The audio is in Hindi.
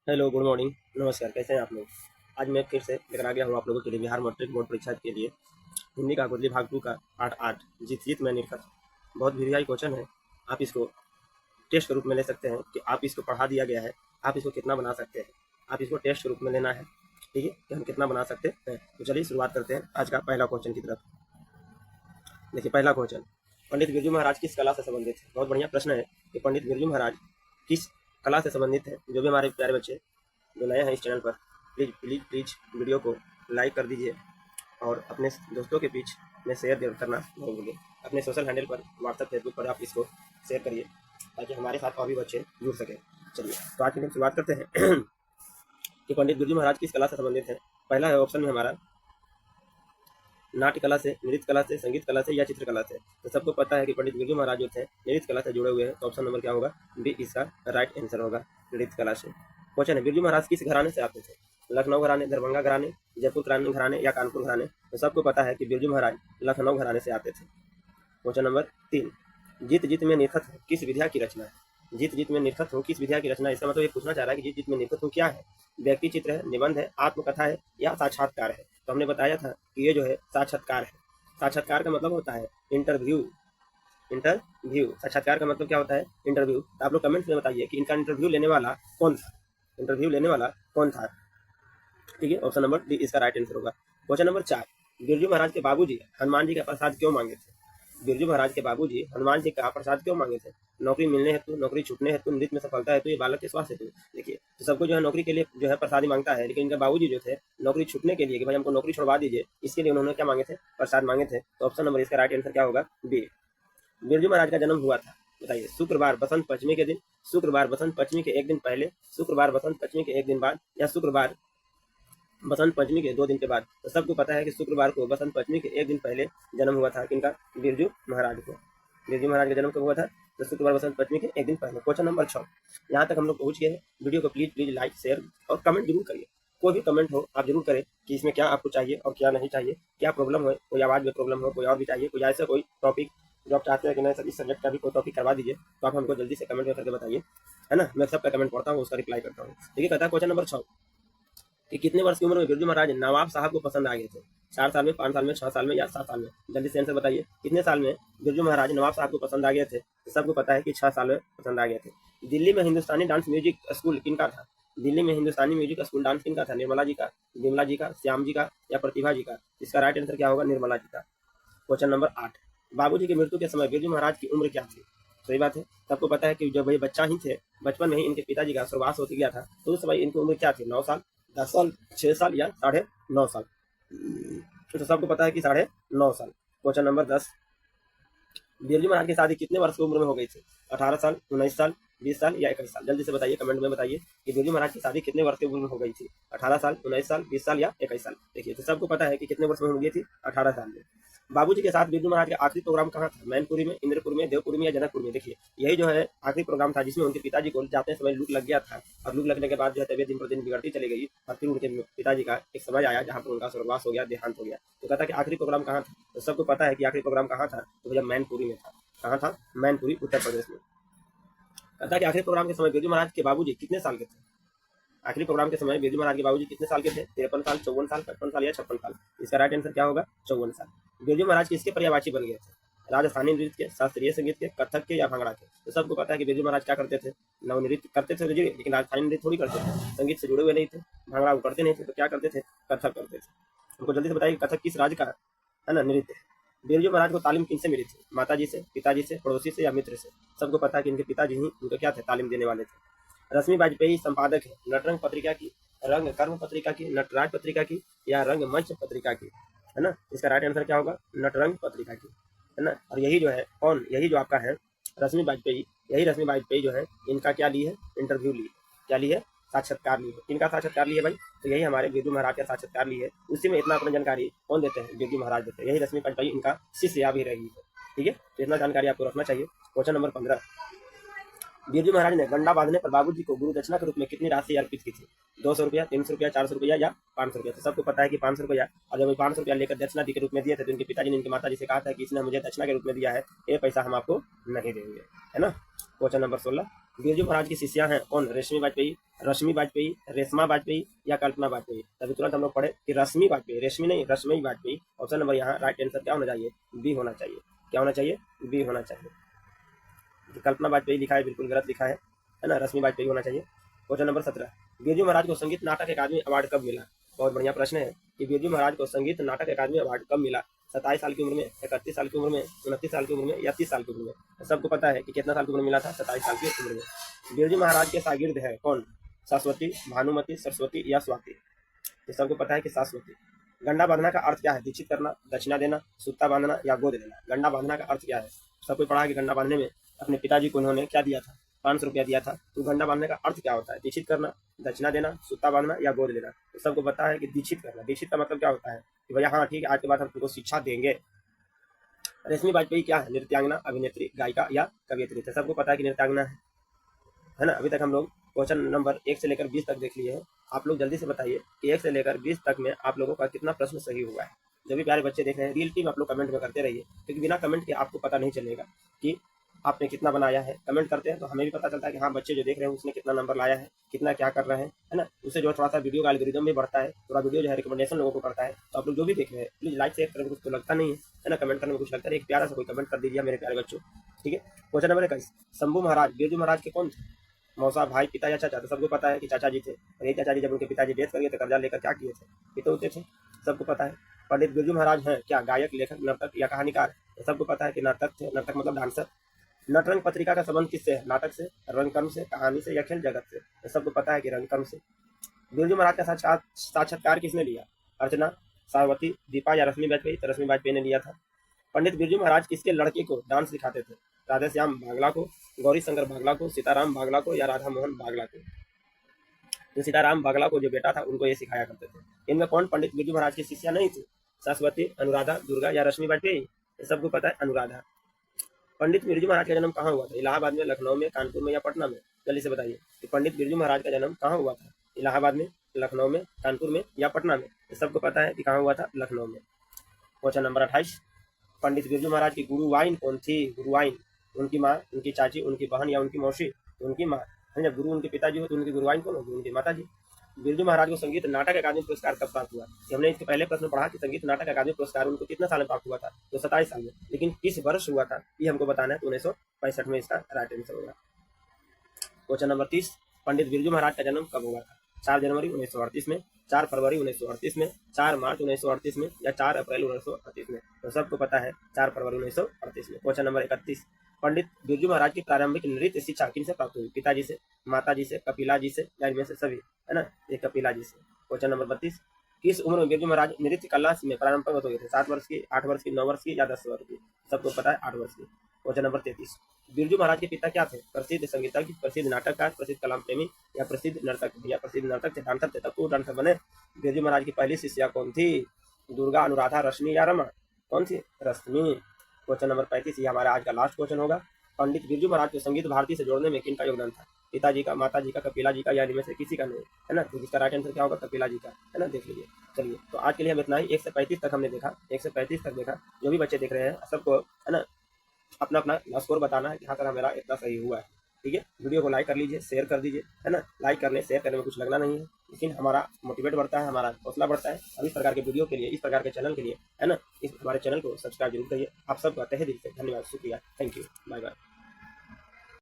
हेलो, गुड मॉर्निंग, नमस्कार। कैसे हैं आप लोग? आज मैं फिर से लेकर आ गया हूँ आप लोगों के लिए बिहार मैट्रिक बोर्ड परीक्षा के लिए हिंदी का गुरली भाग 2 का पार्ट 8 जीत जीत में निरखत। बहुत वीआई क्वेश्चन है। आप इसको टेस्ट के रूप में ले सकते हैं कि आप इसको पढ़ा दिया गया है, आप इसको कितना बना सकते हैं। आप इसको टेस्ट के रूप में लेना है, ठीक है, कि हम कितना बना सकते हैं। तो चलिए शुरुआत करते हैं आज का पहला क्वेश्चन की तरफ। देखिए पहला क्वेश्चन, पंडित बिरजू महाराज किस कला से संबंधित है? बहुत बढ़िया प्रश्न है कि पंडित बिरजू महाराज किस कला से संबंधित है। जो भी हमारे प्यारे बच्चे जो नए हैं इस चैनल पर, प्लीज़ प्लीज़ प्लीज़ वीडियो को लाइक कर दीजिए और अपने दोस्तों के बीच में शेयर करना नहीं भूलिए। अपने सोशल हैंडल पर, व्हाट्सएप, फेसबुक पर आप इसको शेयर करिए ताकि हमारे साथ और भी बच्चे जुड़ सकें। चलिए तो आज की हम शुरुआत करते हैं कि पंडित बिरजू महाराज किस कला से संबंधित है। पहला है ऑप्शन में हमारा नाट्य कला से, नृत्य कला से, संगीत कला से या चित्रकला से। तो सबको पता है कि पंडित बिरजू महाराज जो थे नृत्य कला से जुड़े हुए हैं, तो ऑप्शन नंबर क्या होगा? बी इसका राइट आंसर होगा, नृत्य कला से। क्वेश्चन है, बिरजू महाराज किस घराने से आते थे? लखनऊ घराने, दरभंगा घराने, जयपुर घराने या कानपुर घराने। तो सबको पता है कि बिरजू महाराज लखनऊ घराने से आते थे। क्वेश्चन नंबर 3, जीत जीत में निरखत हो किस विधा की रचना है? जीत जीत में निरखत हो किस विधा की रचना है? इसका मतलब ये पूछना चाह रहा है कि जीत जीत में निरखत हो क्या है। व्यक्ति चित्र है, निबंध है, आत्मकथा है या साक्षात्कार है। तो हमने बताया था कि ये जो है साक्षात्कार है। साक्षात्कार का मतलब होता है इंटरव्यू। इंटरव्यू, साक्षात्कार का मतलब क्या होता है? इंटरव्यू। तो आप लोग कमेंट्स में बताइए कि इनका इंटरव्यू लेने वाला कौन था। इंटरव्यू लेने वाला कौन था? ठीक है, ऑप्शन नंबर डी इसका राइट आंसर होगा। क्वेश्चन नंबर 4, बिरजू महाराज के बाबूजी हनुमान जी का प्रसाद क्यों मांगे थे? बिरजू महाराज के बाबूजी हनुमान जी का प्रसाद क्यों मांगे थे? नौकरी मिलने हेतु, नौकरी छूटने हेतु, नृत्य में सफलता हेतु या बालक के स्वास्थ्य हेतु। देखिए तो सबको जो है नौकरी के लिए जो है प्रसाद मांगता है, लेकिन इनके बाबूजी जो थे नौकरी छूटने के लिए कि भाई हमको नौकरी छुड़वा दीजिए, इसके लिए उन्होंने क्या मांगे थे? प्रसाद मांगे थे। तो ऑप्शन नंबर इसका राइट आंसर क्या होगा? बी। बिरजू महाराज का जन्म हुआ था, बताइए, शुक्रवार बसंत पंचमी के दिन, शुक्रवार बसंत पंचमी के एक दिन पहले, शुक्रवार बसंत पंचमी के एक दिन बाद या शुक्रवार बसंत पंचमी के 2 दिन के बाद। तो सबको पता है कि शुक्रवार को बसंत पंचमी के एक दिन पहले जन्म हुआ था किनका? बिरजू महाराज को। बिरजू महाराज का जन्म कब हुआ था? तो शुक्रवार बसंत पंचमी के एक दिन पहले। क्वेश्चन नंबर 6, यहाँ तक हम लोग पहुंच गए हैं। वीडियो को प्लीज प्लीज लाइक, शेयर और कमेंट जरूर करिए। कोई भी कमेंट हो आप जरूर करें कि इसमें क्या आपको चाहिए और क्या नहीं चाहिए, क्या प्रॉब्लम हो, कोई आवाज़ में प्रॉब्लम हो, कोई और भी चाहिए, कोई ऐसा कोई टॉपिक जो आप चाहते हैं कि नहीं सर इस सब्जेक्ट का भी कोई टॉपिक करवा दीजिए, तो आप हमको जल्दी से कमेंट में करके बताइए, है ना। मैं सबका कमेंट पढ़ता हूँ, उसका रिप्लाई करता हूँ। देखिए कहता है क्वेश्चन नंबर 6 कि कितने वर्ष की उम्र में बिरजू महाराज नवाब साहब को पसंद आ गए थे? 4 साल में, 5 साल में, 6 साल में या 7 साल में? जल्दी से आंसर बताइए, कितने साल में बिरजू महाराज नवाब साहब को पसंद आ गए थे? तो सबको पता है कि 6 साल में पसंद आ गए थे। दिल्ली में हिंदुस्तानी डांस म्यूजिक स्कूल किनका था? दिल्ली में हिंदुस्तानी म्यूजिक स्कूल डांस किनका था? निर्मला जी का, विमला जी का, श्याम जी का या प्रतिभा जी का? इसका राइट आंसर क्या होगा? निर्मला जी का। क्वेश्चन नंबर 8, बाबूजी की मृत्यु के समय बिरजू महाराज की उम्र क्या थी? सही बात है, सबको पता है कि जब ये बच्चा ही थे, बचपन में ही इनके पिताजी का स्वर्गवास हो गया था, तो उस समय इनकी उम्र क्या थी? 9 साल, 10 साल, 6 साल या 9.5 साल? तो सबको पता है कि 9.5 साल। क्वेश्चन नंबर 10, बिरजू महाराज की शादी कितने वर्ष की उम्र में हो गई थी? 18 साल, 19 साल, 20 साल या 21 साल? जल्दी से बताइए, कमेंट में बताइए कि बिरजू महाराज की शादी कितने वर्ष की उम्र में हो गई थी? 18 साल, 19 साल, 20 साल या 21 साल? देखिए तो सबको पता है कि कितने वर्ष में हो गई थी? 18 साल में। बाबूजी के साथ बिरजू महाराज का आखिरी प्रोग्राम कहाँ था? मैनपुरी में, इंद्रपुर में, देवपुरी में या जनकपुर में? देखिए यही जो है आखिरी प्रोग्राम था जिसमें उनके पिताजी को जाते समय लूट लग गया था, और लूट लगने के बाद जो है तबियत दिन पर दिन बिगड़ती चली गई, और फिर उनके पिताजी का एक समय आया जहाँ पर उनका स्वर्गवास हो गया, देहांत हो गया। तो कहता कि आखिरी प्रोग्राम कहाँ था? तो सबको पता है कि आखिरी प्रोग्राम कहाँ था? तो भैया मैनपुरी में था। कहाँ था? मैनपुरी, उत्तर प्रदेश में। कहता कि आखिरी प्रोग्राम के समय बिरजू महाराज के बाबूजी कितने साल के थे? आखिरी प्रोग्राम के समय बिरजू महाराज के बाबूजी कितने साल के थे? 53 साल, 54 साल, 55 साल या 56 साल? इसका राइट आंसर क्या होगा? 54 साल। बिरजू महाराज किसके पर्यायवाची बन गए थे? राजस्थानी नृत्य के, शास्त्रीय संगीत के, कथक के या भांगड़ा के? तो सबको पता है कि बिरजू महाराज क्या करते थे? नव नृत्य करते थे, लेकिन राजस्थानी नृत्य थोड़ी करते थे, संगीत से जुड़े हुए नहीं थे, भांगड़ा वो करते नहीं थे, तो क्या करते थे? कथक करते थे। हमको जल्दी से बताइए कथक किस राज्य का है ना नृत्य है? बिरजू महाराज को तालीम किनसे मिली थी? माताजी से, पिताजी से, पड़ोसी से या मित्र से? सबको पता है कि इनके पिताजी ही उनको क्या थे? तालीम देने वाले थे। रश्मि वाजपेयी संपादक है नटरंग पत्रिका की, रंग कर्म पत्रिका की, नटराज पत्रिका की या रंग मंच पत्रिका की? है ना, इसका राइट आंसर क्या होगा? नटरंग पत्रिका की, है ना। और यही जो है कौन, यही जो आपका है रश्मि वाजपेयी, यही रश्मि वाजपेयी जो है इनका क्या ली है? इंटरव्यू ली है। क्या ली है? साक्षात्कार ली है। किनका साक्षात्कार ली है भाई? तो यही हमारे बिरजू महाराज का साक्षात्कार ली है। उसी में इतना अपनी जानकारी कौन देते हैं? बिरजू महाराज देते हैं। यही रश्मि वाजपेयी इनका शिष्य भी रही है। ठीक है, तो इतना जानकारी आपको रखना चाहिए। क्वेश्चन नंबर 15, बिरजू महाराज ने गंडा बांधने पर बाबूजी को गुरु दक्षिणा के रूप में कितनी राशि अर्पित की थी? 200 रुपया, 300 रुपया, 400 रुपया या 500 रुपया? तो सबको पता है कि 500 रुपया। और जब 500 रुपया लेकर दक्षिणा के रूप में दिए थे, तो इनके पिताजी ने इनकी माता जी से कहा था कि इसने मुझे दक्षिणा के रूप में दिया है, ये पैसा हम आपको नहीं देंगे, है ना। क्वेश्चन नंबर 16, बिरजू महाराज की शिष्या हैं कौन? रश्मि वाजपेयी, रश्मि वाजपेयी, रेशमा वाजपेयी या कल्पना वाजपेयी। तभी तुरंत हम लोग पढ़े कि रश्मि वाजपेयी, रेशमी नहीं रश्मि वाजपेयी। ऑप्शन नंबर यहाँ राइट आंसर क्या होना चाहिए? बी होना चाहिए। क्या होना चाहिए? बी होना चाहिए। कल्पना वाजपेयी लिखा है, बिल्कुल गलत लिखा है ना, रश्मि वाजपेयी होना चाहिए। क्वेश्चन नंबर 17, बिरजू महाराज को संगीत नाटक अकादमी अवार्ड कब मिला? बहुत बढ़िया प्रश्न है कि बिरजू महाराज को संगीत नाटक अकादमी अवार्ड कब मिला? 27 साल की उम्र में, 31 साल की उम्र में, 29 साल की उम्र में या 30 साल की उम्र में? सबको पता है कि कितना साल की उम्र में मिला था? 27 साल की उम्र में। बिरजू महाराज के शागिर्द है कौन? सरस्वती, भानुमति, सरस्वती या स्वाति? तो सबको पता है कि सरस्वती। गंडा बांधना का अर्थ क्या है? दीक्षित करना, दक्षिणा देना, सूता बांधना या गोद लेना। गंडा बांधना का अर्थ क्या है? सबको पढ़ा कि गंडा बांधने में अपने पिताजी को उन्होंने क्या दिया था? 500 रुपया दिया था। तो गंडा बांधने का अर्थ क्या होता है? दीक्षित करना, दक्षिणा देना, सूता बांधना या गोद लेना। तो सबको पता है कि दीक्षित करना। दीक्षित का मतलब क्या होता है कि भैया हाँ ठीक है, आज के बाद हम तुमको शिक्षा देंगे। रेशमी वाजपेयी क्या है? नृत्यांगना, अभिनेत्री, गायिका या कवियत्री? तो सबको पता है कि नृत्यांगना है ना। अभी तक हम लोग क्वेश्चन नंबर 1 से लेकर 20 तक देख लिए हैं। आप लोग जल्दी से बताइए कि 1 से लेकर 20 तक में आप लोगों का कितना प्रश्न सही हुआ है। जो भी प्यारे बच्चे देख रहे हैं, रियलिटी में आप लोग कमेंट में करते रहिए, क्योंकि बिना कमेंट के आपको पता नहीं चलेगा कि आपने कितना बनाया है। कमेंट करते हैं तो हमें भी पता चलता है कि हाँ बच्चे जो देख रहे हैं उसने कितना नंबर लाया है, कितना क्या कर रहे हैं, है ना। उससे जो थोड़ा सा वीडियो का एल्गोरिदम भी बढ़ता है, थोड़ा वीडियो जो है रिकमेंडेशन लोगों को करता है। तो आप लोग जो भी देख रहे हैं प्लीज लाइक शेयर करने में कुछ तो लगता नहीं है ना, कमेंट करने में कुछ लगता है। एक प्यारा सा कोई कमेंट कर दीजिए मेरे प्यारे बच्चों, ठीक है। क्वेश्चन नंबर 21, शंभू महाराज बिरजू महाराज के कौन थे? मौसा, भाई, पिता या चाचा? तो सबको पता है कि चाचा जी थे। और ये चाचा जी जब उनके पिताजी डेथ कर गए तो कर्जा लेकर क्या किए थे? पितौते थे। सबको पता है। पंडित बिरजू महाराज हैं क्या? गायक, लेखक, नर्तक या कहानीकार? तो सबको पता है कि नर्तक थे। नर्तक मतलब डांसर। नटरंग पत्रिका का संबंध किससे है? नाटक से, रंगकर्म से, कहानी से या खेल जगत से? तो सबको पता है कि रंगकर्म से। बिरजू महाराज का साक्षात्कार किसने लिया? अर्चना, सावती, दीपा या रश्मि वाजपेयी? तो रश्मि वाजपेयी ने लिया था। पंडित बिरजू महाराज किसके लड़के को डांस सिखाते थे? राधेश्याम बागला को, गौरी शंकर बागला को, सीताराम बागला को या राधा मोहन बागला को? जो सीताराम बागला को जो बेटा था उनको ये सिखाया करते थे। इनमें कौन पंडित बिरजू महाराज की शिष्या नहीं थी? सरस्वती, अनुराधा, दुर्गा या रश्मि वाजपेयी? सबको पता है अनुराधा। पंडित बिरजू महाराज का जन्म कहाँ हुआ था? इलाहाबाद में, लखनऊ में, कानपुर में या पटना में? जल्दी से बताइए कि पंडित बिरजू महाराज का जन्म कहाँ हुआ था? इलाहाबाद में, लखनऊ में, कानपुर में या पटना में? सबको पता है कि कहाँ हुआ था? लखनऊ में। क्वेश्चन नंबर 28, पंडित बिरजू महाराज की गुरुवाइन कौन थी? गुरुवाइन, उनकी माँ, उनकी चाची, उनकी बहन या उनकी मौसी? उनकी माँ। जब गुरु उनके पिताजी हो तो उनकी गुरुवाइन कौन होगी? उनकी माता जी। बिरजू महाराज को संगीत नाटक अकादमी पुरस्कार कब प्राप्त हुआ? हमने इसके पहले प्रश्न पढ़ा कि संगीत नाटक अकादमी पुरस्कार उनको कितना साल में प्राप्त हुआ था? तो 27 साल में। लेकिन किस वर्ष हुआ था ये हमको बताना है। तो 1965 में इसका राइट आंसर होगा। क्वेश्चन नंबर 30, पंडित बिरजू महाराज का जन्म कब हुआ था? 4 जनवरी 1938 में, 4 फरवरी 1938 में, 4 मार्च 1938 में या 4 अप्रैल 1938 में? तो सबको पता है 4 फरवरी 1938 में। क्वेश्चन नंबर 31, पंडित बिरजू महाराज की प्रारंभिक नृत्य शिक्षा किनसे प्राप्त हुई? पिताजी से, माताजी से, कपिला जी से या इनमें से सभी? है ना, ये कपिला जी से। क्वेश्चन नंबर 32, किस उम्र में बिरजू महाराज नृत्य कला में प्रारंभ हो गए थे? 7 वर्ष की, 8 वर्ष की, 9 वर्ष की या 10 वर्ष की? सबको पता है 8 वर्ष की। क्वेश्चन नंबर 33, बिरजू महाराज के पिता क्या थे? प्रसिद्ध संगीतज्ञ, प्रसिद्ध नाटककार, प्रसिद्ध कलाम प्रेमी या प्रसिद्ध नर्तक? या प्रसिद्ध नर्तक थे, डांसर थे, तब तो डांसर बने। बिरजू महाराज की पहली शिष्या कौन थी? दुर्गा, अनुराधा, रश्मि या रमा? कौन सी? रश्मि। क्वेश्चन नंबर 35, ये हमारा आज का लास्ट क्वेश्चन होगा। पंडित बिरजू महाराज को संगीत भारती से जोड़ने में किनका योगदान था? पिताजी का, माताजी का, कपिला जी का या इनमें से किसी का नहीं? है ना, तो इसका राइट आंसर क्या होगा? कपिला जी का। है ना, देख लीजिए। चलिए, तो आज के लिए हम इतना ही। 1 से 35 तक हमने देखा, 1 से 35 तक देखा। जो भी बच्चे देख रहे हैं सबको, है ना, अपना अपना स्कोर बताना है कि हाँ सर मेरा इतना सही हुआ है। ठीक है, वीडियो को लाइक कर लीजिए, शेयर कर दीजिए, है ना। लाइक करने शेयर करने में कुछ लगना नहीं है, लेकिन हमारा मोटिवेट बढ़ता है, हमारा हौसला बढ़ता है। अब इस प्रकार के वीडियो के लिए, इस प्रकार के चैनल के लिए, है ना, इस हमारे चैनल को सब्सक्राइब जरूर करिए। आप सबका तहे दिल से धन्यवाद, शुक्रिया, थैंक यू, बाय बाय।